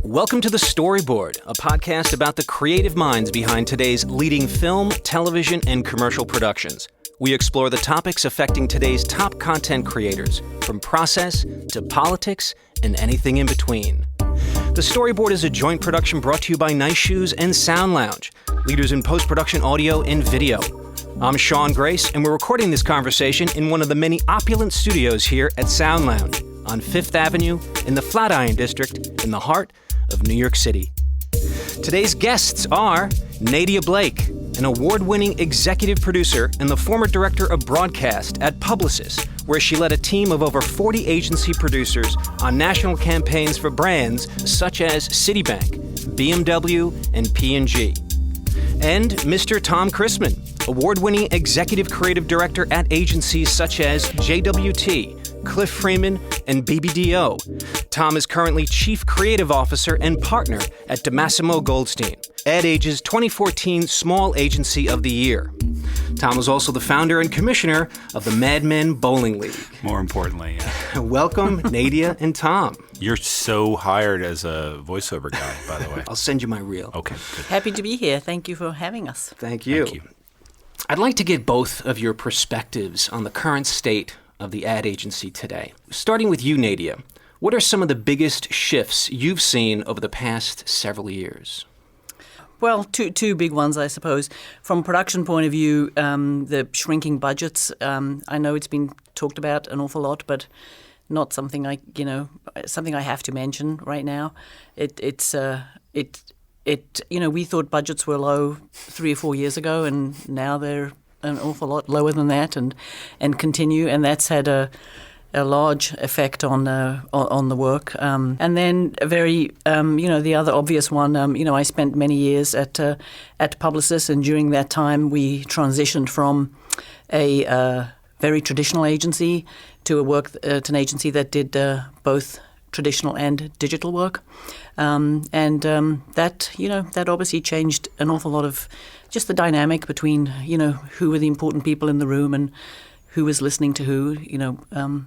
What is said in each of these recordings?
Welcome to the Storyboard, a podcast about the creative minds behind today's leading film, television, and commercial productions. We explore the topics affecting today's top content creators, from process to politics and anything in between. The Storyboard is a joint production brought to you by Nice Shoes and Sound Lounge, leaders in post-production audio and video. I'm Sean Grace, and we're recording this conversation in one of the many opulent studios here at Sound Lounge on 5th Avenue in the Flatiron District in the heart of New York City. Today's guests are Nadia Blake, an award-winning executive producer and the former director of broadcast at Publicis, where she led a team of over 40 agency producers on national campaigns for brands such as Citibank, BMW, and P&G. And Mr. Tom Christmann, award-winning executive creative director at agencies such as JWT, Cliff Freeman, and BBDO. Tom is currently Chief Creative Officer and Partner at DiMassimo Goldstein, Ad Age's 2014 Small Agency of the Year. Tom is also the founder and commissioner of the Mad Men Bowling League. More importantly, yeah. Welcome, Nadia and Tom. You're so hired as a voiceover guy, by the way. I'll send you my reel. Okay, good. Happy to be here. Thank you for having us. Thank you. Thank you. I'd like to get both of your perspectives on the current state of the ad agency today. Starting with you, Nadia, what are some of the biggest shifts you've seen over the past several years? Well, two big ones, I suppose. From a production point of view, the shrinking budgets. I know it's been talked about an awful lot, but not something something I have to mention right now. We thought budgets were low 3 or 4 years ago, and now they're an awful lot lower than that, and continue, and that's had a large effect on the work. And then a very the other obvious one. I spent many years at Publicis, and during that time we transitioned from a very traditional agency to an agency that did both traditional and digital work, that obviously changed an awful lot of just the dynamic between who were the important people in the room and who was listening to who.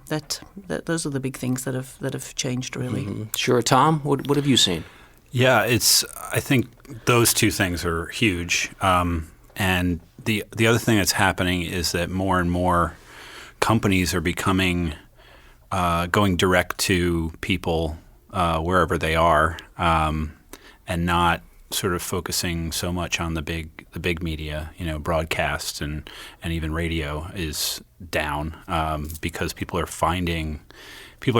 Those are the big things that have changed really. Mm-hmm. Sure, Tom. What have you seen? Yeah, I think those two things are huge, and the other thing that's happening is that more and more companies are becoming going direct to people wherever they are, and not sort of focusing so much on the big media. Broadcast and even radio is down because people are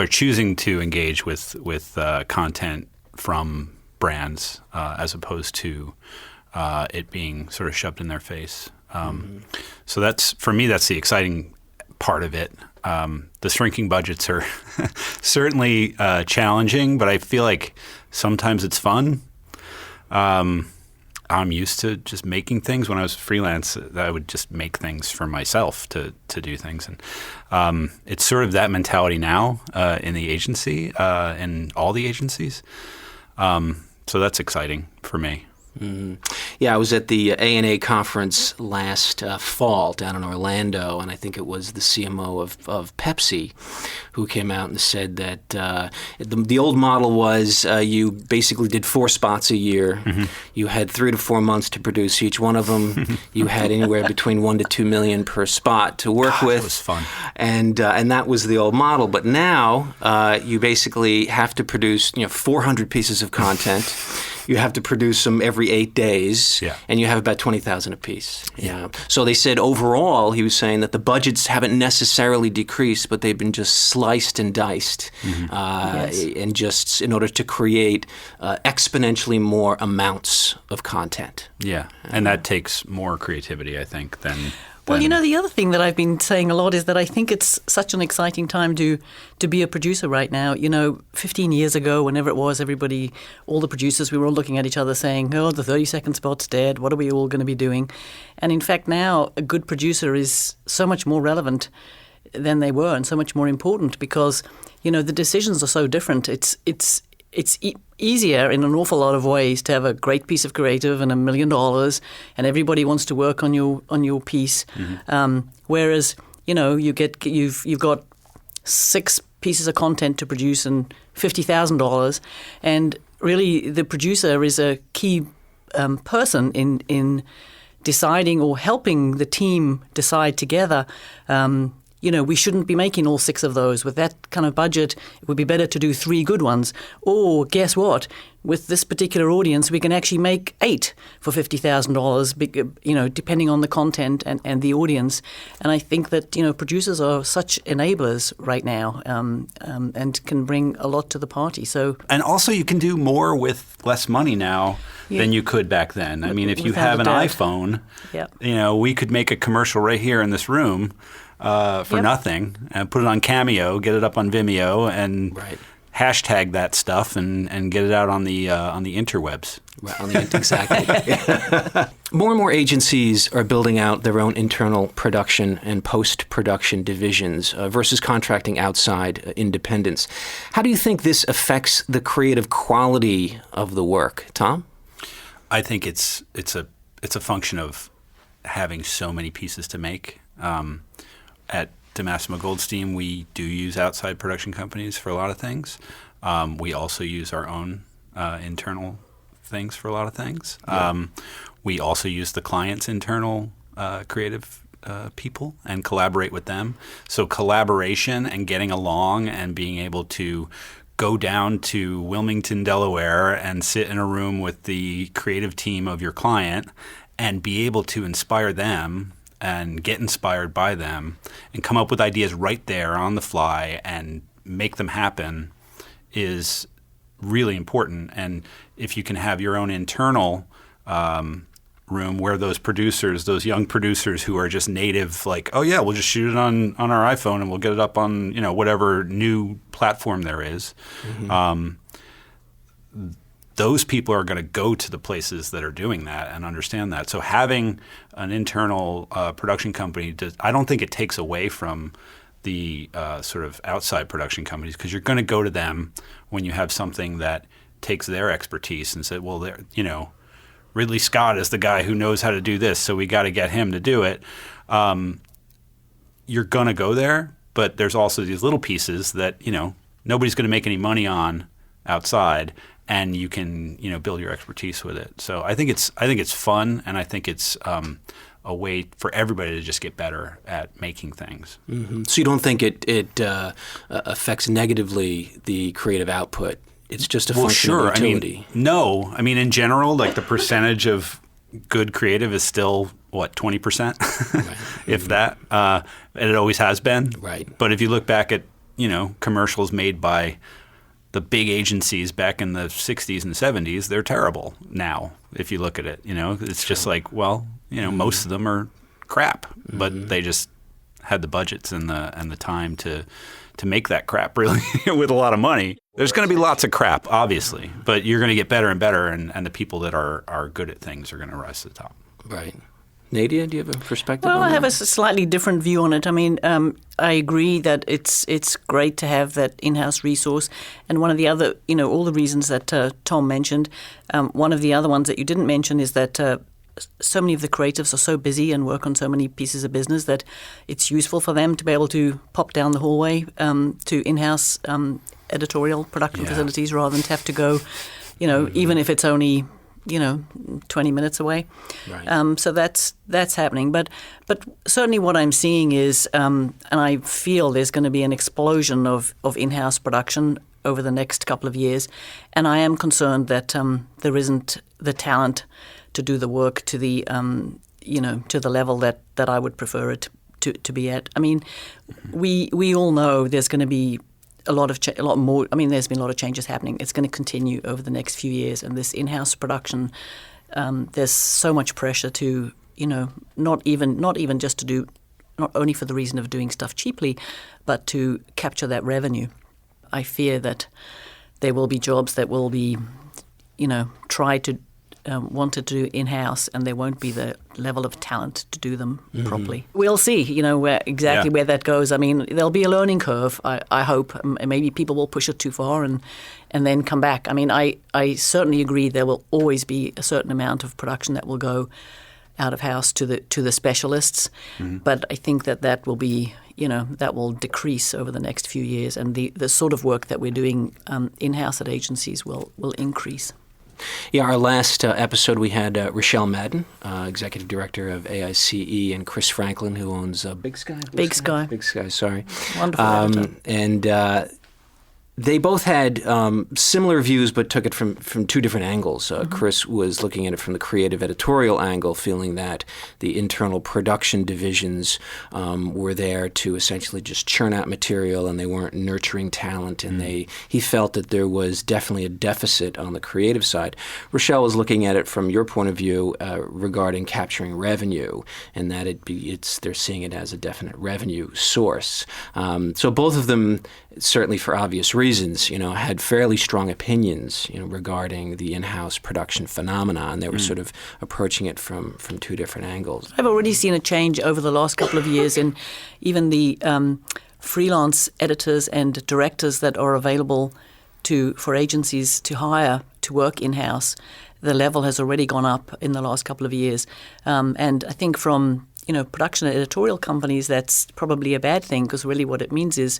choosing to engage with content from brands as opposed to it being sort of shoved in their face. So that's, for me, that's the exciting part of it. The shrinking budgets are certainly challenging, but I feel like sometimes it's fun. I'm used to just making things. When I was freelance, I would just make things for myself to do things. And it's sort of that mentality now in the agency, in all the agencies. So that's exciting for me. Mm-hmm. Yeah, I was at the ANA conference last fall down in Orlando, and I think it was the CMO of Pepsi who came out and said that the old model was you basically did 4 spots a year. Mm-hmm. You had 3 to 4 months to produce each one of them. You had anywhere between $1 to $2 million per spot to work with. That was fun. And that was the old model. But now you basically have to produce 400 pieces of content. You have to produce them every 8 days, and you have about 20,000 apiece. Yeah. So they said overall, he was saying that the budgets haven't necessarily decreased, but they've been just sliced and diced, and just in order to create exponentially more amounts of content. Yeah, and that takes more creativity, I think, than... Well, the other thing that I've been saying a lot is that I think it's such an exciting time to be a producer right now. 15 years ago, whenever it was, all the producers, we were all looking at each other saying, oh, the 30-second spot's dead. What are we all going to be doing? And in fact, now a good producer is so much more relevant than they were and so much more important because, the decisions are so different. It's easier in an awful lot of ways to have a great piece of creative and $1 million, and everybody wants to work on your piece. Mm-hmm. Whereas you've got 6 pieces of content to produce and $50,000. And really the producer is a key person in deciding or helping the team decide together. We shouldn't be making all 6 of those. With that kind of budget, it would be better to do 3 good ones. Or guess what? With this particular audience, we can actually make 8 for $50,000, depending on the content and the audience. And I think that, producers are such enablers right now and can bring a lot to the party. And also you can do more with less money now than you could back then. I mean, if you have an iPhone, we could make a commercial right here in this room for nothing and put it on Cameo, get it up on Vimeo, and hashtag that stuff and get it out on the interwebs. Right, exactly. More and more agencies are building out their own internal production and post-production divisions versus contracting outside independents. How do you think this affects the creative quality of the work, Tom? I think it's a function of having so many pieces to make. At DiMassimo Goldstein, we do use outside production companies for a lot of things. We also use our own internal things for a lot of things. Yeah. We also use the client's internal creative people and collaborate with them. So collaboration and getting along and being able to go down to Wilmington, Delaware, and sit in a room with the creative team of your client and be able to inspire them and get inspired by them and come up with ideas right there on the fly and make them happen is really important. And if you can have your own internal room where those young producers who are just native, like, oh yeah, we'll just shoot it on our iPhone and we'll get it up on, whatever new platform there is. Those people are going to go to the places that are doing that and understand that. So having an internal production company, I don't think it takes away from the sort of outside production companies, because you're going to go to them when you have something that takes their expertise and say, well, Ridley Scott is the guy who knows how to do this, so we got to get him to do it. You're going to go there, but there's also these little pieces that, nobody's going to make any money on outside, and you can, build your expertise with it. So I think it's fun, and I think it's a way for everybody to just get better at making things. Mm-hmm. So you don't think it affects negatively the creative output? It's just a function of utility. No. I mean, in general, like the percentage of good creative is still, 20%? Right. If that. And it always has been. Right. But if you look back at, commercials made by the big agencies back in the 60s and 70s, they're terrible now, if you look at it. It's just like, most of them are crap, but they just had the budgets and the time to make that crap really with a lot of money. There's going to be lots of crap, obviously, but you're going to get better and better, and the people that are good at things are going to rise to the top. Right. Nadia, do you have a perspective on that? Well, I have a slightly different view on it. I mean, I agree that it's great to have that in-house resource. And one of the other, all the reasons that Tom mentioned, one of the other ones that you didn't mention is that so many of the creatives are so busy and work on so many pieces of business that it's useful for them to be able to pop down the hallway to in-house editorial production facilities rather than to have to go, even if it's only 20 minutes away. Right. So that's happening. But certainly what I'm seeing is, and I feel there's going to be an explosion of in-house production over the next couple of years. And I am concerned that there isn't the talent to do the work to the, to the level that I would prefer it to be at. I mean, we all know there's going to be a lot more. I mean, there's been a lot of changes happening. It's going to continue over the next few years. And this in-house production, there's so much pressure to, not even just to do, not only for the reason of doing stuff cheaply, but to capture that revenue. I fear that there will be jobs that will be, tried to wanted to do in-house, and there won't be the level of talent to do them properly. We'll see, where that goes. I mean, there'll be a learning curve, I hope. Maybe people will push it too far and then come back. I mean, I certainly agree there will always be a certain amount of production that will go out of house to the specialists. But I think that will be, that will decrease over the next few years, and the sort of work that we're doing in-house at agencies will increase. Yeah, our last episode we had Rochelle Madden, Executive Director of AICE, and Chris Franklin, who owns Big Sky. Big Sky. Big Sky, sorry. Wonderful editor. And they both had similar views, but took it from two different angles. Chris was looking at it from the creative editorial angle, feeling that the internal production divisions were there to essentially just churn out material, and they weren't nurturing talent. And he felt that there was definitely a deficit on the creative side. Rochelle was looking at it from your point of view regarding capturing revenue, and that they're seeing it as a definite revenue source. So both of them, certainly for obvious reasons, had fairly strong opinions, regarding the in-house production phenomena, and they were sort of approaching it from two different angles. I've already seen a change over the last couple of years in even the freelance editors and directors that are available for agencies to hire to work in-house. The level has already gone up in the last couple of years, and I think from production and editorial companies, that's probably a bad thing, because really what it means is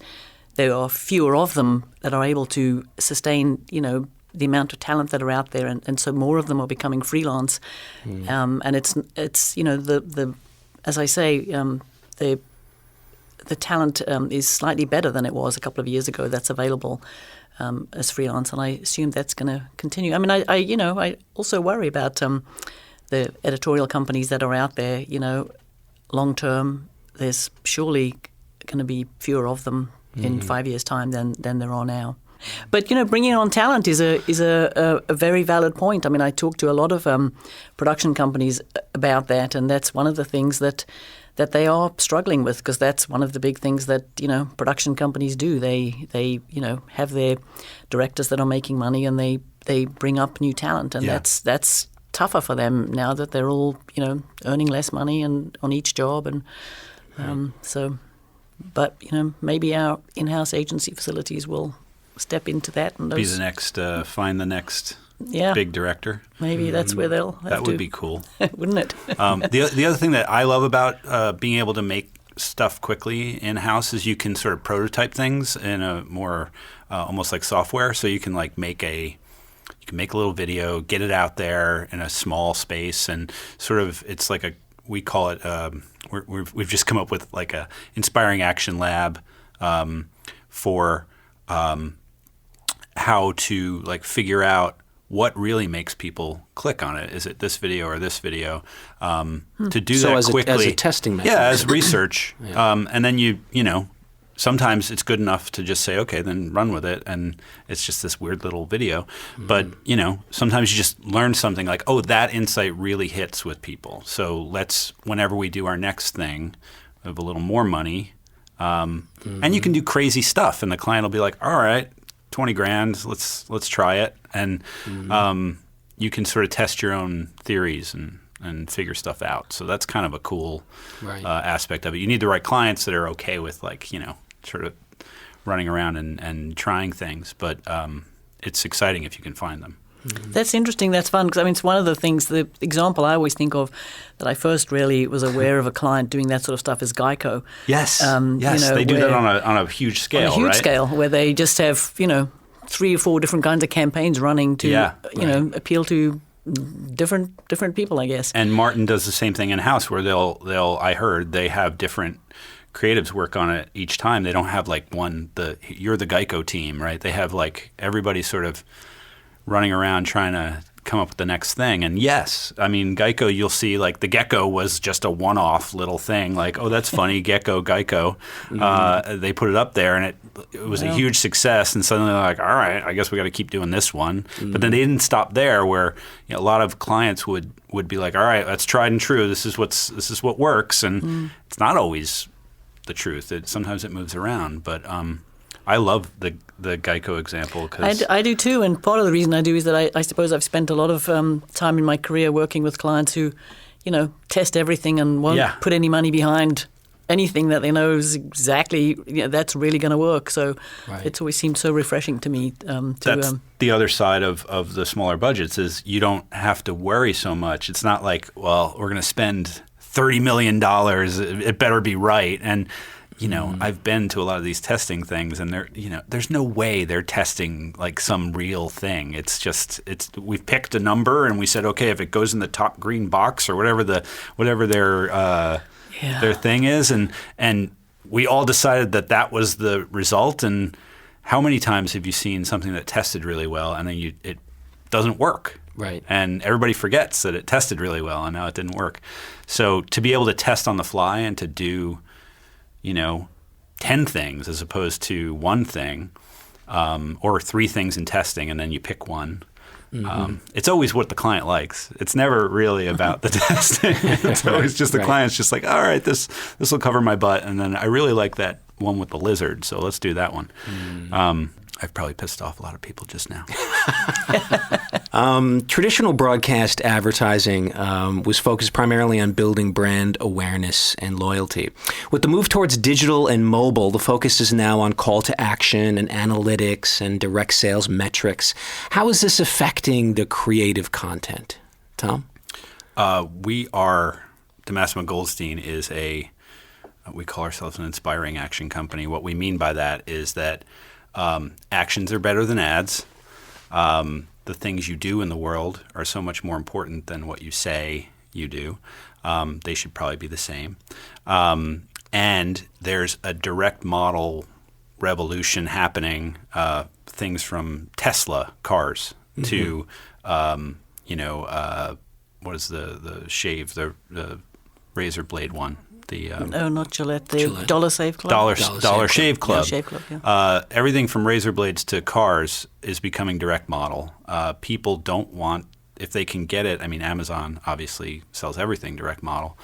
there are fewer of them that are able to sustain, the amount of talent that are out there, and so more of them are becoming freelance. And it's the as I say, the talent is slightly better than it was a couple of years ago. That's available as freelance, and I assume that's going to continue. I mean, I also worry about the editorial companies that are out there. Long term, there's surely going to be fewer of them in 5 years' time than there are now. But bringing on talent is a very valid point. I mean, I talk to a lot of production companies about that, and that's one of the things that they are struggling with, because that's one of the big things that production companies do. They have their directors that are making money, and they bring up new talent, and that's tougher for them now that they're all earning less money and on each job, and so. But maybe our in-house agency facilities will step into that and be the next find the next big director. Maybe that's where they'll have that would be cool, wouldn't it? The other thing that I love about being able to make stuff quickly in-house is you can sort of prototype things in a more almost like software. So you can make a little video, get it out there in a small space, and sort of it's like we call it we've just come up with like a inspiring action lab for how to figure out what really makes people click on it. Is it this video or this video? To do that quickly as a testing method. Yeah, as research. And then sometimes it's good enough to just say, okay, then run with it, and it's just this weird little video. But, sometimes you just learn something like, oh, that insight really hits with people. So whenever we do our next thing, we have a little more money. And you can do crazy stuff, and the client will be like, all right, $20,000, let's try it. And you can sort of test your own theories and figure stuff out. So that's kind of a cool aspect of it. You need the right clients that are okay with sort of running around and trying things, but it's exciting if you can find them. That's interesting. That's fun, because it's one of the things. The example I always think of that I first really was aware of a client doing that sort of stuff is Geico. Yes, yes, they do that on a huge scale, on a huge scale, where they just have 3 or 4 different kinds of campaigns running to appeal to different people, I guess. And Martin does the same thing in house, where I heard they have different creatives work on it each time. They don't have you're the Geico team, right? They have everybody sort of running around trying to come up with the next thing. And yes, I mean, Geico, you'll see the gecko was just a one-off little thing, oh, that's funny, gecko, Geico. They put it up there, and it was a huge success, and suddenly they're like, all right, I guess we got to keep doing this one. But then they didn't stop there, where a lot of clients would be like, all right, that's tried and true, this is what works, and it's not always the truth. Sometimes it moves around, but I love the Geico example. Cause I do too, and part of the reason I do is that I suppose I've spent a lot of time in my career working with clients who, test everything and won't put any money behind anything that they know is exactly that's really going to work. So Right. it's always seemed so refreshing to me. That's the other side of the smaller budgets is you don't have to worry so much. It's not like, well, we're going to spend $30 million. It better be right. And I've been to a lot of these testing things, and there's no way they're testing like some real thing. We've picked a number, and we said, okay, if it goes in the top green box or whatever their thing is, and we all decided that was the result. And how many times have you seen something that tested really well, and then it doesn't work? Right. And everybody forgets that it tested really well, and now it didn't work. So to be able to test on the fly and to do 10 things as opposed to one thing, or 3 things in testing, and then you pick one. It's always what the client likes. It's never really about the testing. It's always just the client's just like, all right, this will cover my butt, and then I really like that one with the lizard, so let's do that one. I've probably pissed off a lot of people just now. Traditional broadcast advertising was focused primarily on building brand awareness and loyalty. With the move towards digital and mobile, the focus is now on call to action and analytics and direct sales metrics. How is this affecting the creative content? Tom? DiMassimo Goldstein is we call ourselves an inspiring action company. What we mean by that is that actions are better than ads. The things you do in the world are so much more important than what you say you do. They should probably be the same. And there's a direct model revolution happening, things from Tesla cars to, what is the shave, the razor blade one? not Gillette, the Dollar Shave Club. Dollar Shave Club. Yeah, Shave Club, yeah. Everything from razor blades to cars is becoming direct model. People don't want, if they can get it, I mean, Amazon obviously sells everything direct model.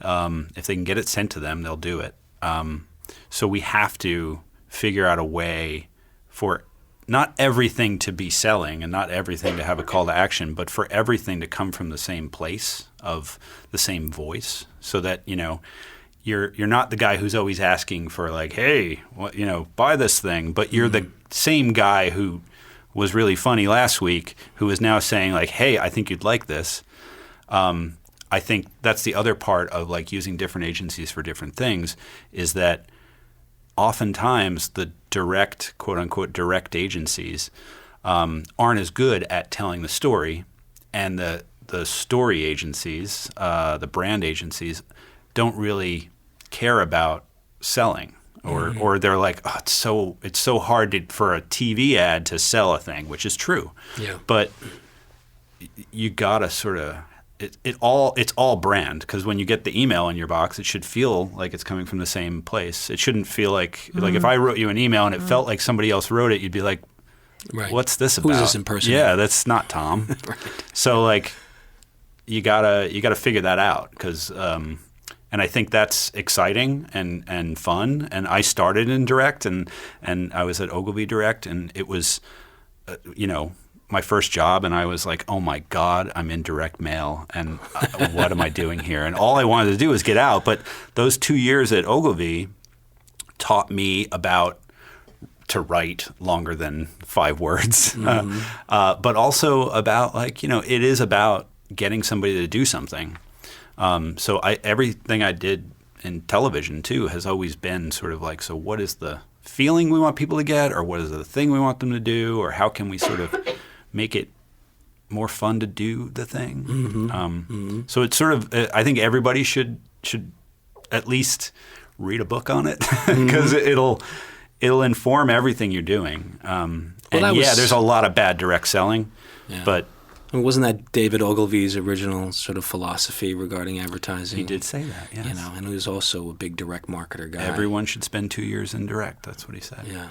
If they can get it sent to them, they'll do it. So we have to figure out a way for not everything to be selling and not everything to have a call to action, but for everything to come from the same place of the same voice, so that, you know, you're not the guy who's always asking for like, hey, what, you know, buy this thing, but you're the same guy who was really funny last week who is now saying like, hey, I think you'd like this. I think that's the other part of like using different agencies for different things, is that oftentimes the direct, quote unquote, direct agencies aren't as good at telling the story, and the story agencies, the brand agencies, don't really care about selling, or they're like, oh, it's so hard for a TV ad to sell a thing, which is true. Yeah. But you gotta sort of. It's all brand, because when you get the email in your box, it should feel like it's coming from the same place. It shouldn't feel like if I wrote you an email and it felt like somebody else wrote it, you'd be like, right. What's this about? Who's this impersonator? Yeah, that's not Tom. Right. So like you gotta figure that out, because and I think that's exciting and fun. And I started in direct, and I was at Ogilvy Direct, and it was my first job, and I was like, oh my God, I'm in direct mail, and what am I doing here? And all I wanted to do was get out. But those 2 years at Ogilvy taught me about to write longer than 5 words, but also about like, it is about getting somebody to do something. So everything I did in television too has always been sort of like, so what is the feeling we want people to get, or what is the thing we want them to do, or how can we sort of make it more fun to do the thing. So it's sort of, I think everybody should at least read a book on it, because it'll inform everything you're doing. There's a lot of bad direct selling, but wasn't that David Ogilvy's original sort of philosophy regarding advertising? He did say that, yes. And he was also a big direct marketer guy. Everyone should spend 2 years in direct. That's what he said. Yeah.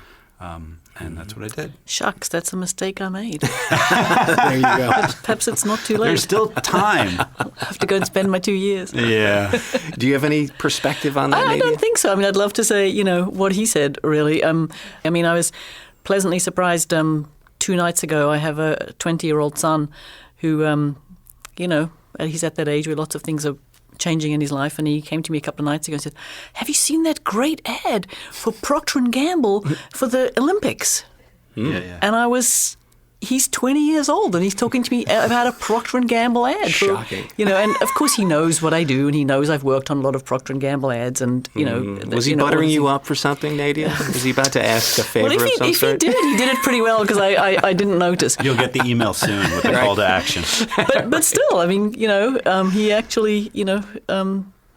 And that's what I did. Shucks, that's a mistake I made. There you go. Perhaps it's not too late. There's still time. I'll have to go and spend my 2 years. Yeah. Do you have any perspective on that, I Nadia? don't think so. I mean, I'd love to say, what he said, really. I was pleasantly surprised 2 nights ago. I have a 20-year-old son who, he's at that age where lots of things are changing in his life, and he came to me a couple of nights ago and said, "Have you seen that great ad for Procter & Gamble for the Olympics?" Yeah. And he's 20 years old, and he's talking to me about a Procter & Gamble ad. Shocking. And of course he knows what I do, and he knows I've worked on a lot of Procter & Gamble ads, and, Was he buttering you up for something, Nadia? Was he about to ask a favor Well, of some if sort? he did it pretty well, because I didn't notice. You'll get the email soon with the call to action. But still, I mean, he actually,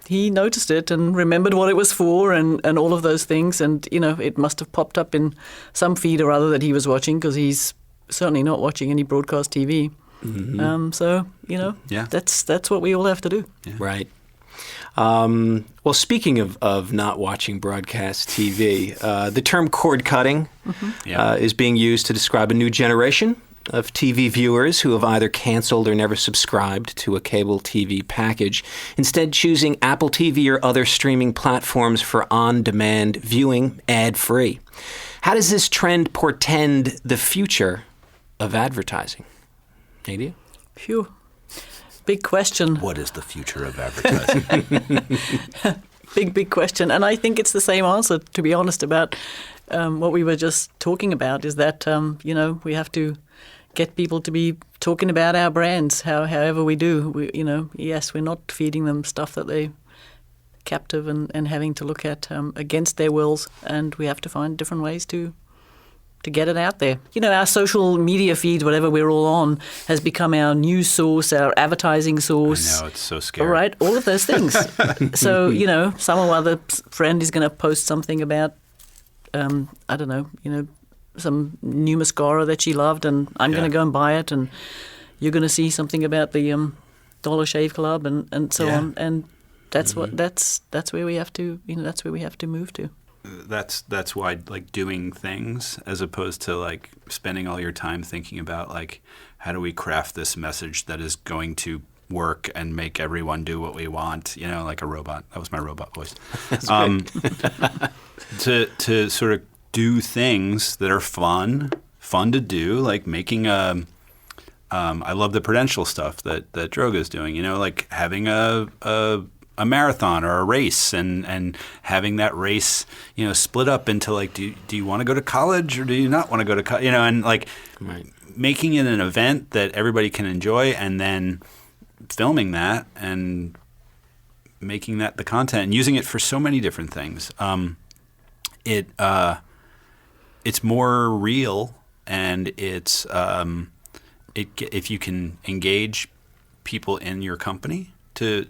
he noticed it and remembered what it was for and all of those things. And, it must have popped up in some feed or other that he was watching, because he's certainly not watching any broadcast TV. That's what we all have to do. Yeah. Right. Well, speaking of not watching broadcast TV, the term cord cutting is being used to describe a new generation of TV viewers who have either canceled or never subscribed to a cable TV package, instead choosing Apple TV or other streaming platforms for on-demand viewing ad-free. How does this trend portend the future of advertising? Nadia? Phew. Big question. What is the future of advertising? Big question. And I think it's the same answer, to be honest, about what we were just talking about, is that, we have to get people to be talking about our brands, however we do. Yes, we're not feeding them stuff that they captive and having to look at against their wills, and we have to find different ways to get it out there. Our social media feed, whatever we're all on, has become our news source, our advertising source. I know, it's so scary. All right, all of those things. So, some other friend is going to post something about, some new mascara that she loved, and I'm going to go and buy it, and you're going to see something about the Dollar Shave Club and so on, and that's that's where we have to that's where we have to move to. That's why, like, doing things as opposed to, like, spending all your time thinking about, like, how do we craft this message that is going to work and make everyone do what we want, like a robot. That was my robot voice. That's great. To sort of do things that are fun to do, like making I love the Prudential stuff that Droga's doing, like having a marathon or a race and having that race, split up into, like, do you want to go to college or do you not want to go to college, and like making it an event that everybody can enjoy, and then filming that and making that the content and using it for so many different things. It's more real, and it's if you can engage people in your company to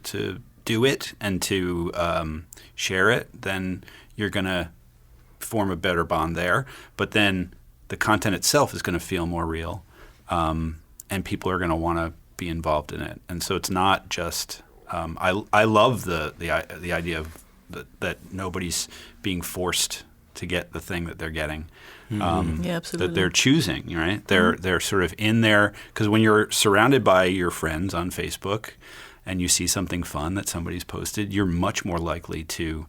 do it and to share it, then you're going to form a better bond there. But then the content itself is going to feel more real, and people are going to want to be involved in it. And so it's not just I love the idea of that nobody's being forced to get the thing that they're getting. Absolutely. That they're choosing, right? They're sort of in there, because when you're surrounded by your friends on Facebook and you see something fun that somebody's posted, you're much more likely to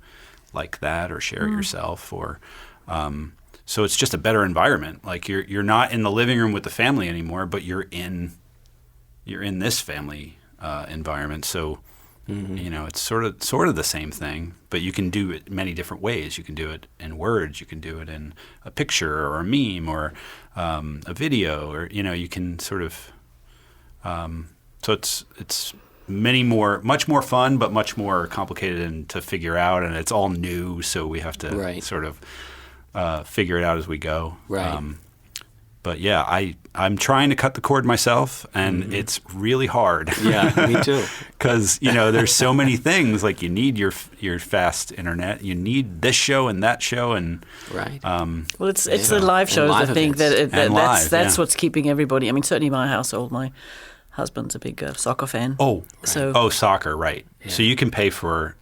like that or share it yourself, or so it's just a better environment. Like you're not in the living room with the family anymore, but you're in this family environment. So it's sort of the same thing, but you can do it many different ways. You can do it in words, you can do it in a picture or a meme or a video, or you can sort of so it's much more fun, but much more complicated and to figure out, and it's all new, so we have to sort of figure it out as we go. Right. But yeah, I'm trying to cut the cord myself, and it's really hard. Yeah, me too. Because there's so many things. Like, you need your fast internet, you need this show and that show, and well, it's the live shows. I think that's what's keeping everybody. I mean, certainly my household, my husband's a big soccer fan. Soccer, right? Yeah. So you can pay for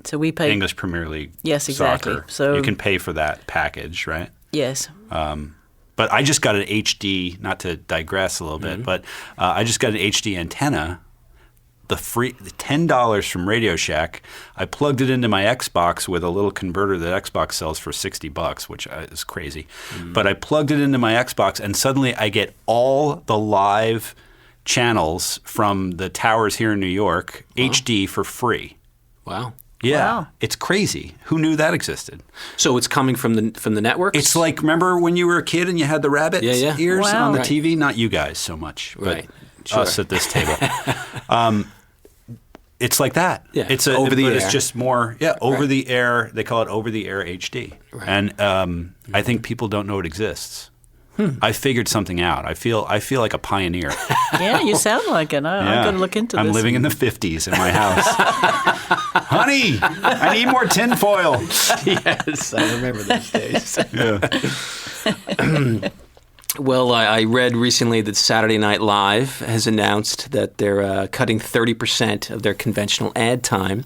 so we pay English Premier League. Yes, exactly. Soccer. So you can pay for that package, right? Yes. But I just got an HD, not to digress a little bit, but I just got an HD antenna, the $10 from Radio Shack. I plugged it into my Xbox with a little converter that Xbox sells for $60, which is crazy. But I plugged it into my Xbox, and suddenly I get all the live channels from the towers here in New York, HD for free. Wow. Yeah, Wow. it's crazy. Who knew that existed? So it's coming from the networks? It's like, remember when you were a kid and you had the rabbit ears Wow. on the Right. TV? Not you guys so much, but Right. Sure. us at this table. It's like that. Yeah. It's Over the air. It's just more, over the air. They call it over the air HD. Right. And I think people don't know it exists. I figured something out. I feel like a pioneer. Yeah, you sound like it. I'm going to look into this. I'm living in the 50s in my house. Honey, I need more tinfoil. Yes, I remember those days. Yeah. Well, I read recently that Saturday Night Live has announced that they're cutting 30% of their conventional ad time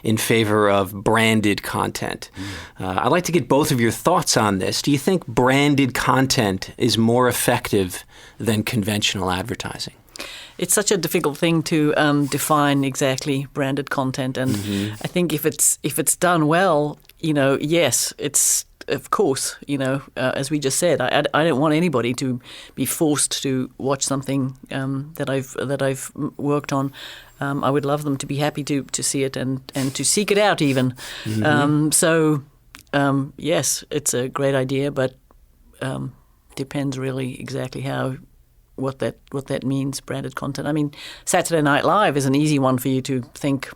in favor of branded content. I'd like to get both of your thoughts on this. Do you think branded content is more effective than conventional advertising? It's such a difficult thing to define exactly branded content, and I think if it's done well, yes, it's. Of course, as we just said, I don't want anybody to be forced to watch something that I've worked on. I would love them to be happy to see it and to seek it out even. Yes, it's a great idea, but depends really exactly what that means. Branded content. I mean, Saturday Night Live is an easy one for you to think.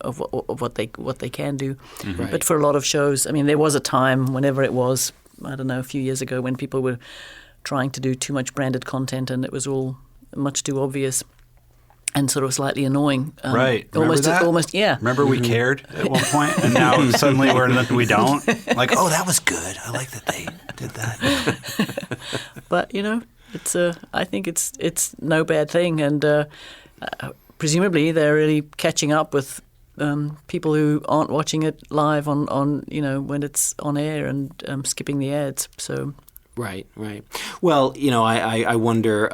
Of what they can do. Right. But for a lot of shows, I mean, there was a time, whenever it was, I don't know, a few years ago, when people were trying to do too much branded content, and it was all much too obvious and sort of slightly annoying. Right. Remember Almost, that? almost, yeah. Remember we cared at one point, and now suddenly we don't? Like, oh, that was good. I like that they did that. But, it's I think it's no bad thing, and presumably they're really catching up with people who aren't watching it live on when it's on air and skipping the ads. So. Right. Well, I wonder,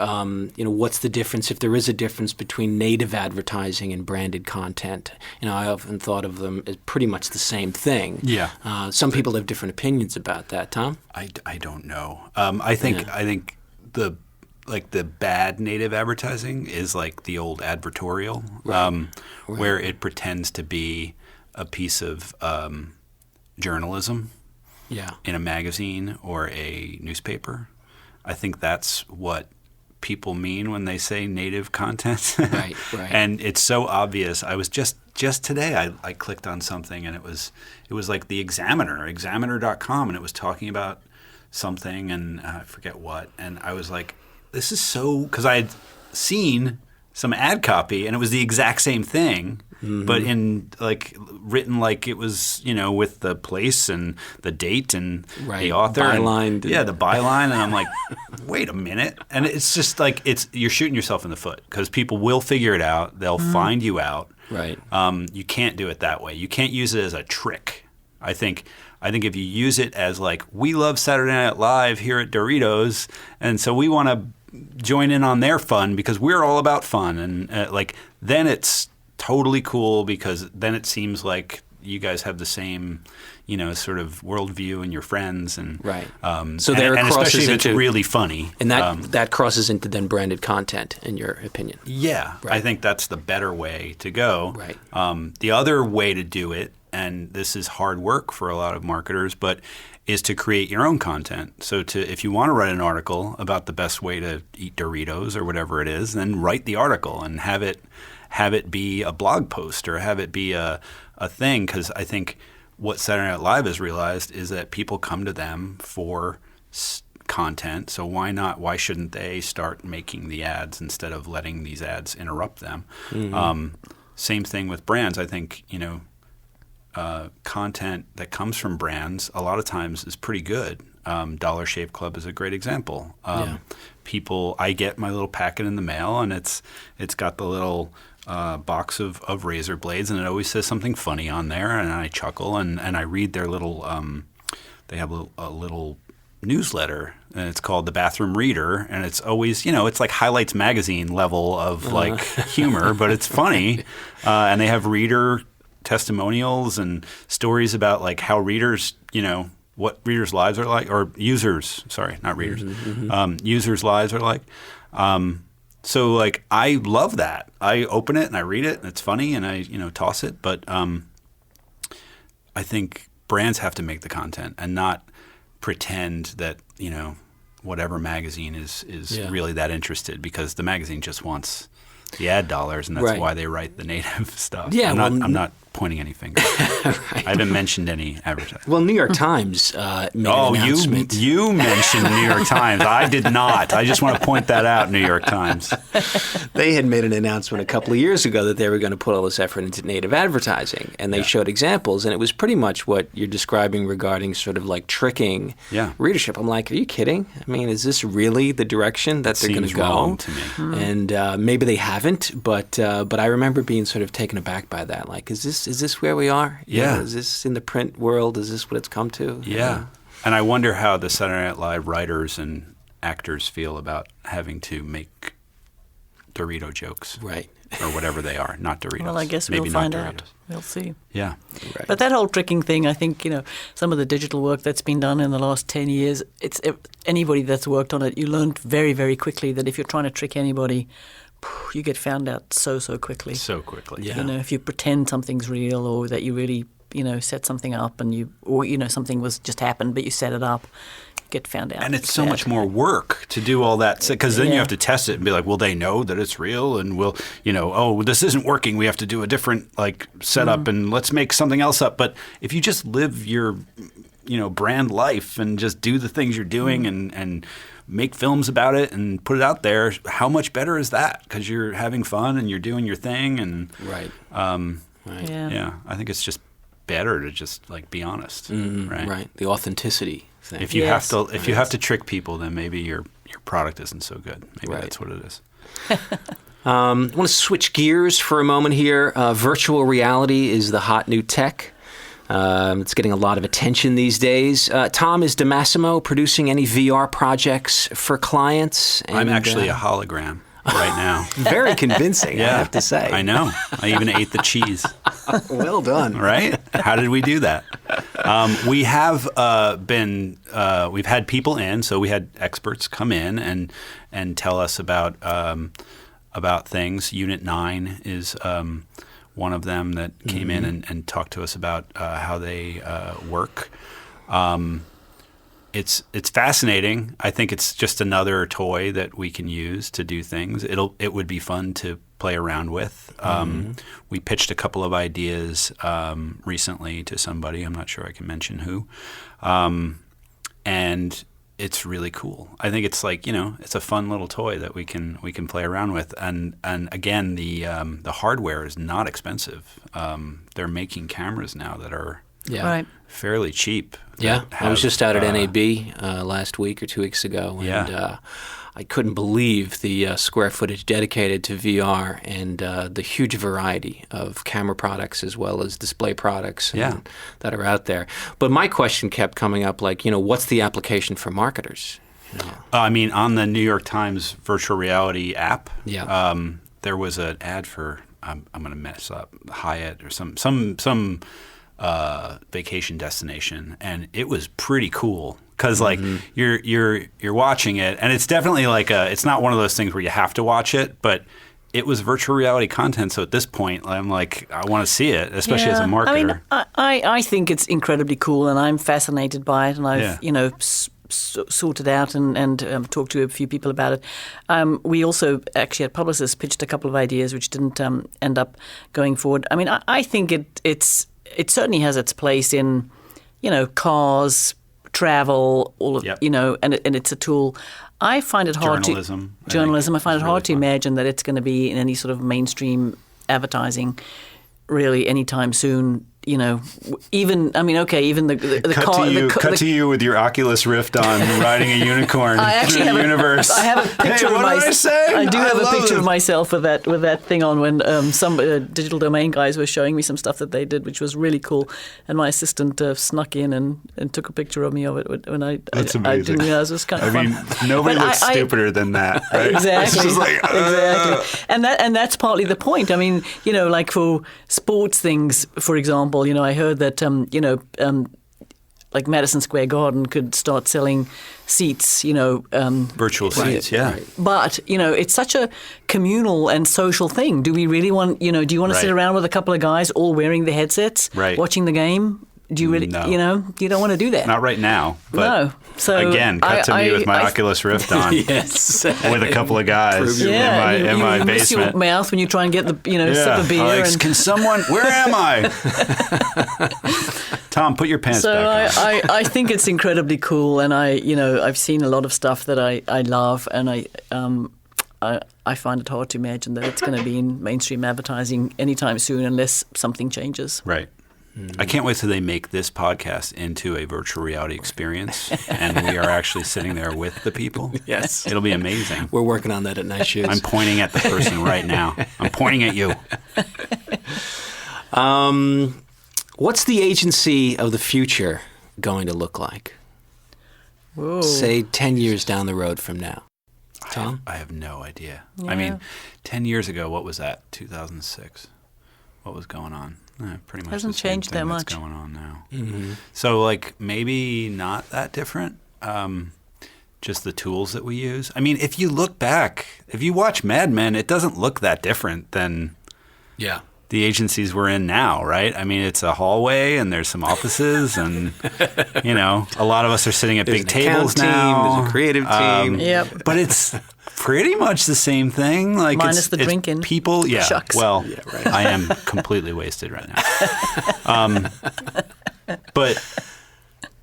what's the difference, if there is a difference between native advertising and branded content. I often thought of them as pretty much the same thing. Yeah. Some people have different opinions about that. Tom? I don't know. I think the bad native advertising is like the old advertorial, where it pretends to be a piece of journalism in a magazine or a newspaper. I think that's what people mean when they say native content. Right. And it's so obvious. I was just today I clicked on something, and it was like the examiner.com, and it was talking about something, and I forget what, and I was like, this is so, because I had seen some ad copy and it was the exact same thing, but in written like it was, with the place and the date and the author. Byline. The byline. And I'm like, wait a minute. And it's just like, you're shooting yourself in the foot, because people will figure it out. They'll find you out. Right. You can't do it that way. You can't use it as a trick. I think if you use it as like, we love Saturday Night Live here at Doritos, and so we want to join in on their fun because we're all about fun, and then it's totally cool, because then it seems like you guys have the same, sort of worldview and your friends, and right. So there and crosses especially if into, it's really funny, and that crosses into then branded content, in your opinion. Yeah, right. I think that's the better way to go. Right. The other way to do it, and this is hard work for a lot of marketers, but is to create your own content. So if you want to write an article about the best way to eat Doritos or whatever it is, then write the article and have it be a blog post, or have it be a thing. Because I think what Saturday Night Live has realized is that people come to them for content. So why shouldn't they start making the ads instead of letting these ads interrupt them? Same thing with brands. I think, content that comes from brands a lot of times is pretty good. Dollar Shave Club is a great example. I get my little packet in the mail, and it's got the little box of razor blades, and it always says something funny on there, and I chuckle, and I read their little they have a little newsletter, and it's called The Bathroom Reader, and it's always, it's like Highlights magazine level of like humor, but it's funny, and they have reader testimonials and stories about like how readers, what readers' lives are like, or users, sorry, not readers, users' lives are like. So like I love that. I open it and I read it and it's funny and I toss it. But I think brands have to make the content and not pretend that whatever magazine is really that interested, because the magazine just wants the ad dollars, and that's why they write the native stuff. Yeah, I'm not pointing any fingers. I haven't mentioned any advertising. Well, New York Times made an announcement. You mentioned New York Times. I did not. I just want to point that out, New York Times. They had made an announcement a couple of years ago that they were going to put all this effort into native advertising, and they showed examples, and it was pretty much what you're describing regarding sort of like tricking readership. I'm like, are you kidding? I mean, is this really the direction that they're going to go? Wrong to me. And maybe they haven't, but I remember being sort of taken aback by that. Like, is this where we are? Yeah. Is this in the print world? Is this what it's come to? Yeah. And I wonder how the Saturday Night Live writers and actors feel about having to make Dorito jokes. Right. Or whatever they are, not Doritos. Well, I guess Maybe we'll not find Doritos. out. We'll see. Yeah. Right. But that whole tricking thing, I think, some of the digital work that's been done in the last 10 years, anybody that's worked on it, you learn very, very quickly that if you're trying to trick anybody, you get found out so quickly. So quickly. Yeah. If you pretend something's real, or that you really, set something up, and something was just happened, but you set it up, you get found out. And it's so much more work to do all that, because then you have to test it and be like, well, they know that it's real, and we'll, this isn't working. We have to do a different setup, and let's make something else up. But if you just live your, brand life and just do the things you're doing and make films about it and put it out there, how much better is that? Because you're having fun and you're doing your thing. And Right. Yeah. I think it's just better to just be honest. Right. Right. The authenticity thing. If you have to trick people, then maybe your product isn't so good. Maybe that's what it is. I want to switch gears for a moment here. Virtual reality is the hot new tech. It's getting a lot of attention these days. Tom, is DiMassimo producing any VR projects for clients? And, I'm actually a hologram right now. Very convincing, I have to say. I know. I even ate the cheese. Well done. Right? How did we do that? We have we've had people in, so we had experts come in and tell us about things. Unit 9 is one of them that came in and talked to us about how they work. It's fascinating. I think it's just another toy that we can use to do things. It would be fun to play around with. We pitched a couple of ideas recently to somebody. I'm not sure I can mention who. And it's really cool. I think it's it's a fun little toy that we can play around with. And again, the hardware is not expensive. They're making cameras now that are fairly cheap. Yeah, I was just out at NAB last week or 2 weeks ago, and I couldn't believe the square footage dedicated to VR and the huge variety of camera products as well as display products that are out there. But my question kept coming up, what's the application for marketers? I mean, on the New York Times virtual reality app, there was an ad for I'm going to mess up Hyatt or some vacation destination, and it was pretty cool. Because you're watching it, and it's definitely it's not one of those things where you have to watch it, but it was virtual reality content. So at this point, I'm like, I want to see it, especially as a marketer. I mean, I think it's incredibly cool, and I'm fascinated by it, and I've sorted out and talked to a few people about it. We also actually at Publicis pitched a couple of ideas which didn't end up going forward. I mean, I think it certainly has its place in cars, travel, all of and it's a tool. I find it hard journalism. I find it hard to imagine that it's going to be in any sort of mainstream advertising really anytime soon. Even the car. Cut to you with your Oculus Rift on, riding a unicorn through the universe. I have a picture of myself. I do have a picture of myself with that thing on when some digital domain guys were showing me some stuff that they did, which was really cool. And my assistant snuck in and took a picture of me of it when I didn't realize it was kind of fun. I mean, nobody looks stupider than that, right? Exactly. It's just exactly. And that's partly the point. I mean, for sports things, for example. I heard that, like Madison Square Garden could start selling seats, virtual seats, yeah. But, it's such a communal and social thing. Do we really want, do you want to sit around with a couple of guys all wearing the headsets, watching the game? Do you really, No. You don't want to do that. Not right now. But no. So again, cut to me with my Oculus Rift on. Yes. With a couple of guys in my you basement. miss your mouth when you try and get the, sip of beer. Alex, can someone, where am I? Tom, put your pants back on. I think it's incredibly cool, and I've seen a lot of stuff that I love, and I find it hard to imagine that it's going to be in mainstream advertising anytime soon unless something changes. Right. I can't wait till they make this podcast into a virtual reality experience, and we are actually sitting there with the people. Yes. It'll be amazing. We're working on that at Nice Shoes. I'm pointing at the person right now. I'm pointing at you. What's the agency of the future going to look like? Whoa. Say 10 years down the road from now. Tom? I have no idea. Yeah. I mean, 10 years ago, what was that? 2006. What was going on? Pretty much Hasn't the same changed thing that much. that's going on now. Mm-hmm. So, maybe not that different. Just the tools that we use. I mean, if you look back, if you watch Mad Men, it doesn't look that different than the agencies we're in now, right? I mean, it's a hallway and there's some offices and, a lot of us are sitting at big tables now. There's a creative team. Yep. But it's pretty much the same thing. Minus the drinking. People, Shucks. Well, right. I am completely wasted right now. But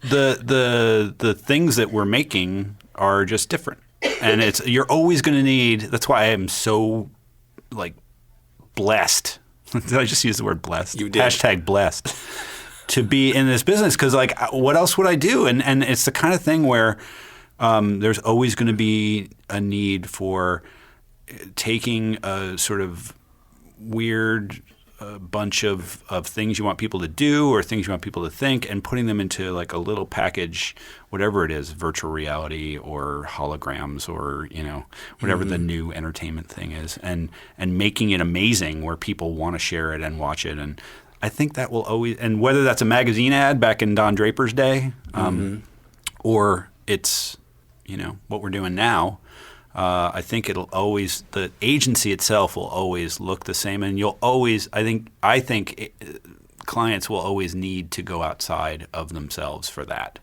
the things that we're making are just different, and you're always going to need. That's why I am so blessed. Did I just use the word blessed? You did. # blessed to be in this business because what else would I do? And it's the kind of thing where there's always going to be a need for taking a sort of weird bunch of things you want people to do or things you want people to think and putting them into a little package, whatever it is, virtual reality or holograms or, whatever the new entertainment thing is and making it amazing where people want to share it and watch it. And I think that will always – and whether that's a magazine ad back in Don Draper's day or it's – what we're doing now, I think it'll always the agency itself will always look the same, and you'll always I think clients will always need to go outside of themselves for that,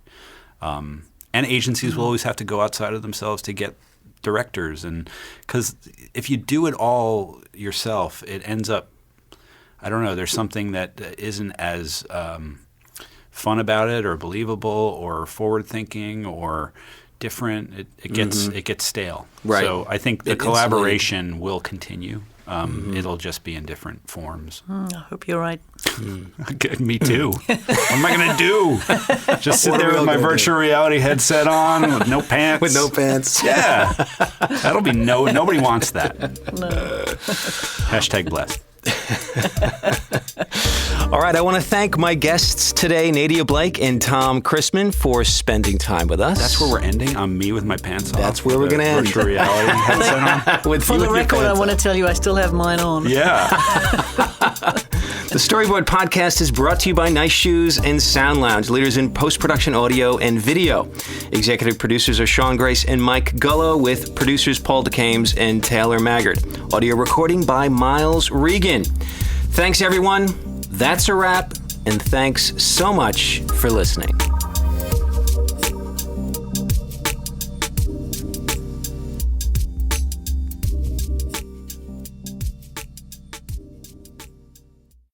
and agencies will always have to go outside of themselves to get directors, and because if you do it all yourself, it ends up I don't know. There's something that isn't as fun about it, or believable, or forward thinking, or different. It gets stale. Right. So I think the collaboration will continue. It'll just be in different forms. I hope you're right. Me too. What am I going to do? Just sit there with my virtual reality headset on with no pants? With no pants. Yeah. That'll be nobody wants that. No. # blessed. All right, I want to thank my guests today, Nadia Blake and Tom Christmann, for spending time with us. That's where we're ending, on me with my pants off. That's where we're going to end. Virtual reality headset on. For the record, I want to tell you I still have mine on. Yeah. The Storyboard podcast is brought to you by Nice Shoes and Sound Lounge, leaders in post-production audio and video. Executive producers are Sean Grace and Mike Gullo, with producers Paul DeCames and Taylor Maggard. Audio recording by Miles Regan. Thanks, everyone. That's a wrap, and thanks so much for listening.